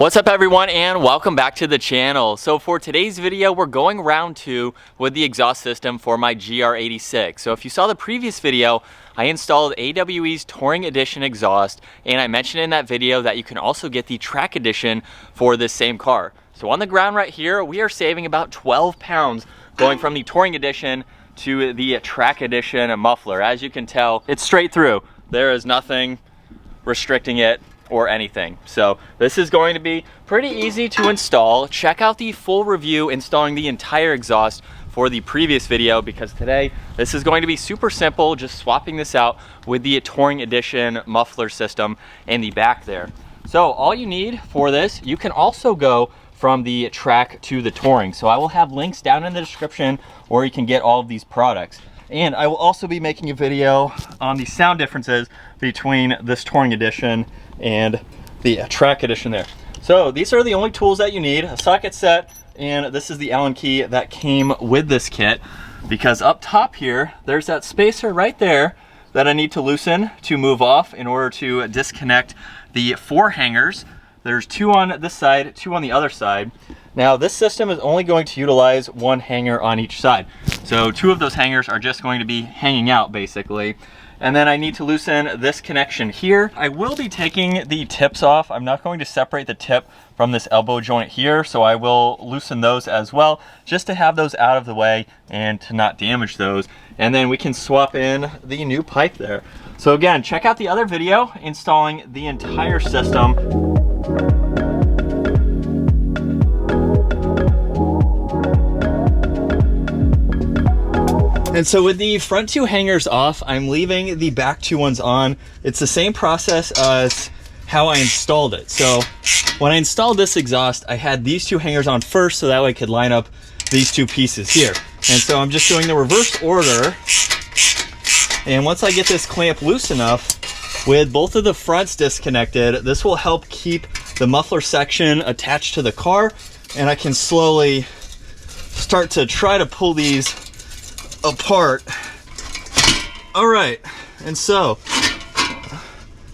What's up everyone, and welcome back to the channel. So for today's video, we're going round 2 with the exhaust system for my GR86. So if you saw the previous video, I installed AWE's Touring Edition exhaust, and I mentioned in that video that you can also get the Track Edition for this same car. So on the ground right here, we are saving about 12 pounds going from the Touring Edition to the Track Edition muffler. As you can tell, it's straight through. There is nothing restricting it or anything. So this is going to be pretty easy to install. Check out the full review installing the entire exhaust for the previous video, because today this is going to be super simple, just swapping this out with the Touring Edition muffler system in the back there. So all you need for this, you can also go from the Track to the Touring. So I will have links down in the description where you can get all of these products. And I will also be making a video on the sound differences between this Touring Edition and the Track Edition there. So these are the only tools that you need: a socket set, and this is the Allen key that came with this kit, because up top here, there's that spacer right there that I need to loosen to move off in order to disconnect the 4 hangers. There's 2 on this side, 2 on the other side. Now this system is only going to utilize 1 hanger on each side. So 2 of those hangers are just going to be hanging out basically. And then I need to loosen this connection here. I will be taking the tips off. I'm not going to separate the tip from this elbow joint here, so I will loosen those as well, just to have those out of the way and to not damage those. And then we can swap in the new pipe there. So again, check out the other video installing the entire system. And so with the front 2 hangers off, I'm leaving the back 2 ones on. It's the same process as how I installed it. So when I installed this exhaust, I had these 2 hangers on first, so that way I could line up these 2 pieces here. And so I'm just doing the reverse order. And once I get this clamp loose enough, with both of the fronts disconnected, this will help keep the muffler section attached to the car, and I can slowly start to try to pull these apart. All right, and so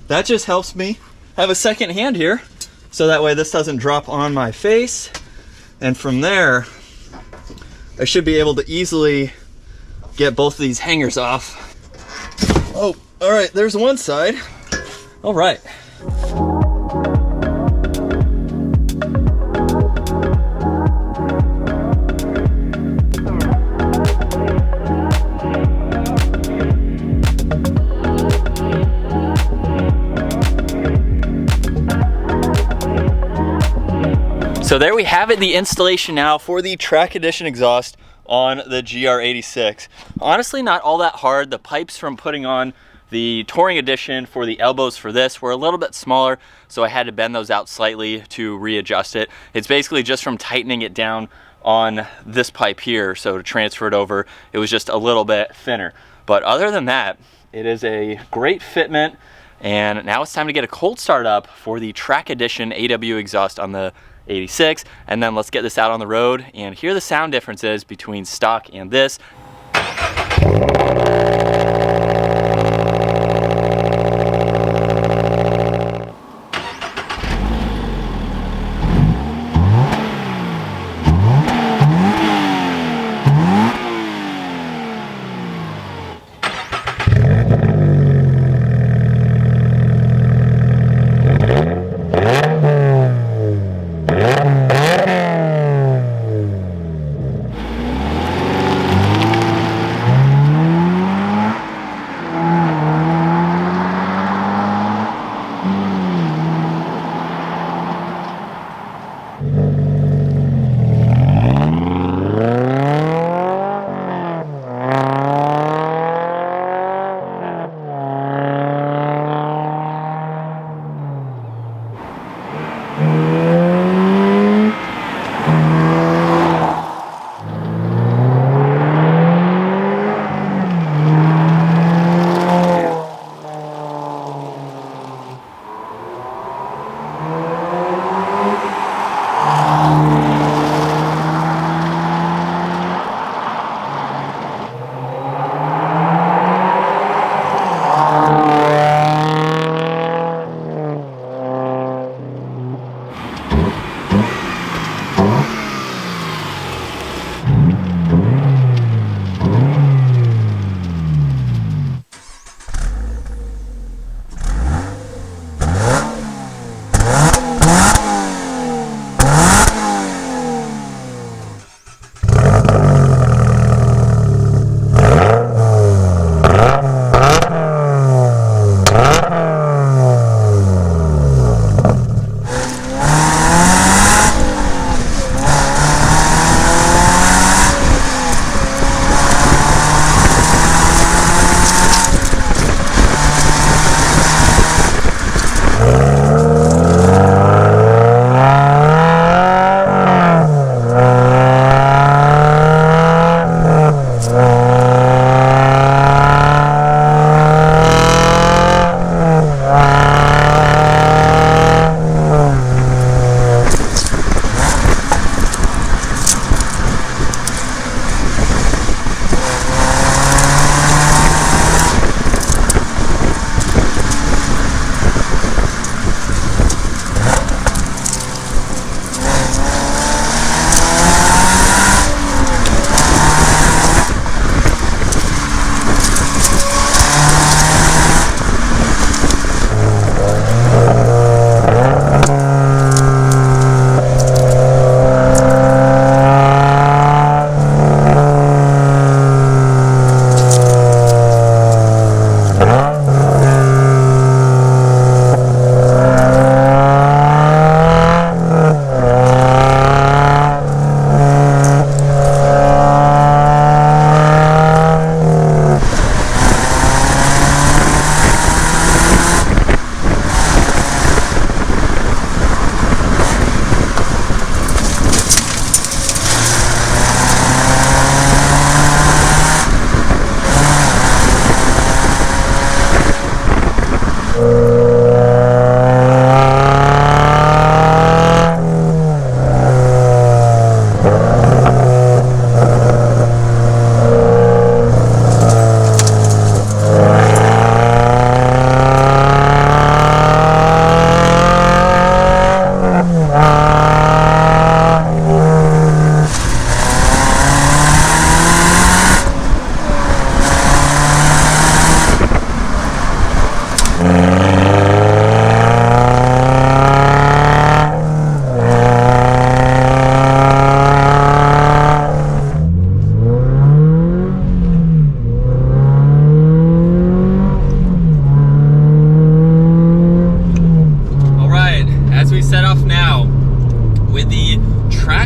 that just helps me have a second hand here, so that way this doesn't drop on my face, and from there I should be able to easily get both of these hangers off. Oh, all right, there's one side. All right. So there we have it, the installation now for the Track Edition exhaust on the GR86. Honestly, not all that hard. The pipes from putting on the Touring Edition for the elbows for this were a little bit smaller, so I had to bend those out slightly to readjust it. It's basically just from tightening it down on this pipe here, so to transfer it over, it was just a little bit thinner. But other than that, it is a great fitment, and now it's time to get a cold start up for the Track Edition AW exhaust on the 86, and then let's get this out on the road and hear the sound differences between stock and this.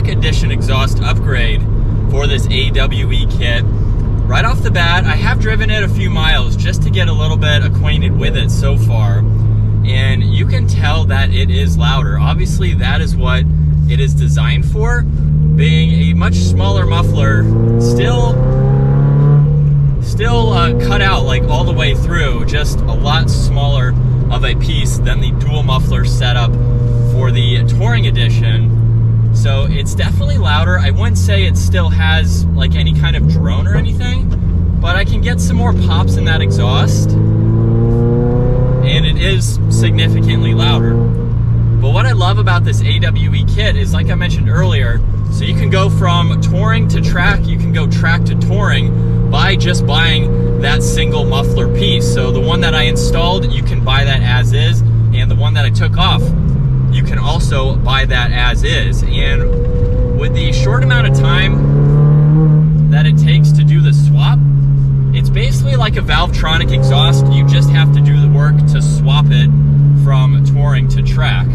track edition exhaust upgrade for this AWE kit. Right off the bat, I have driven it a few miles just to get a little bit acquainted with it so far, and you can tell that it is louder. Obviously, that is what it is designed for, being a much smaller muffler, still cut out like all the way through, just a lot smaller of a piece than the dual muffler setup for the Touring Edition. So it's definitely louder. I wouldn't say it still has like any kind of drone or anything, but I can get some more pops in that exhaust, and it is significantly louder. But what I love about this AWE kit is, like I mentioned earlier, so you can go from touring to track, you can go track to touring by just buying that single muffler piece. So the one that I installed, you can buy that as is, and the one that I took off, you can also buy that as is. And with the short amount of time that it takes to do the swap, it's basically like a Valvetronic exhaust. You just have to do the work to swap it from touring to track.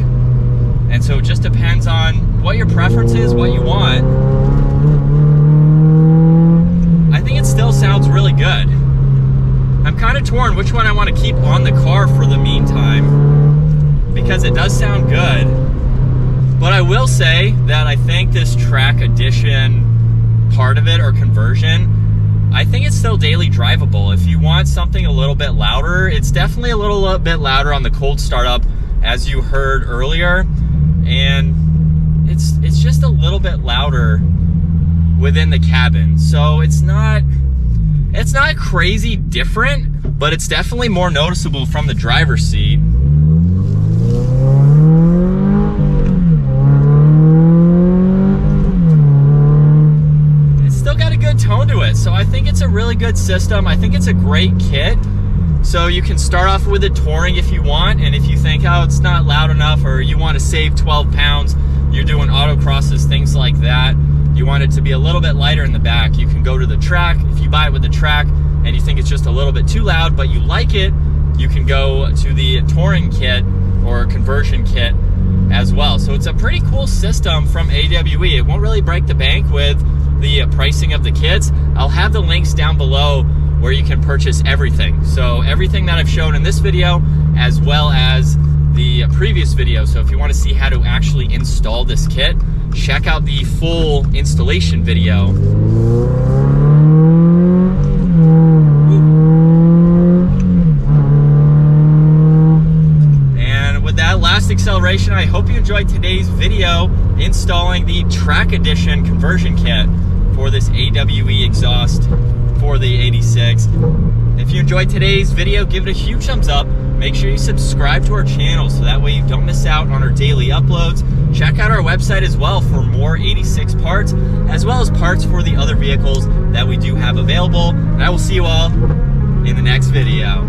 And so it just depends on what your preference is, what you want. I think it still sounds really good. I'm kind of torn which one I want to keep on the car for the meantime, because it does sound good. But I will say that I think this track edition part of it, or conversion, I think it's still daily drivable. If you want something a little bit louder, it's definitely a little bit louder on the cold startup, as you heard earlier. And it's just a little bit louder within the cabin. So it's not crazy different, but it's definitely more noticeable from the driver's seat. It's still got a good tone to it, so I think it's a really good system. I think it's a great kit. So you can start off with a touring if you want, and if you think, oh, it's not loud enough, or you want to save 12 pounds, you're doing autocrosses, things like that, you want it to be a little bit lighter in the back, you can go to the track. If you buy it with the track and you think it's just a little bit too loud, but you like it, you can go to the touring kit or conversion kit as well. So it's a pretty cool system from AWE. It won't really break the bank with the pricing of the kits. I'll have the links down below where you can purchase everything. So everything that I've shown in this video, as well as the previous video. So if you want to see how to actually install this kit, check out the full installation video. And with that last acceleration, I hope you enjoyed today's video installing the track edition conversion kit for this AWE exhaust for the 86. If you enjoyed today's video, give it a huge thumbs up. Make sure you subscribe to our channel so that way you don't miss out on our daily uploads. Check out our website as well for more 86 parts, as well as parts for the other vehicles that we do have available. And I will see you all in the next video.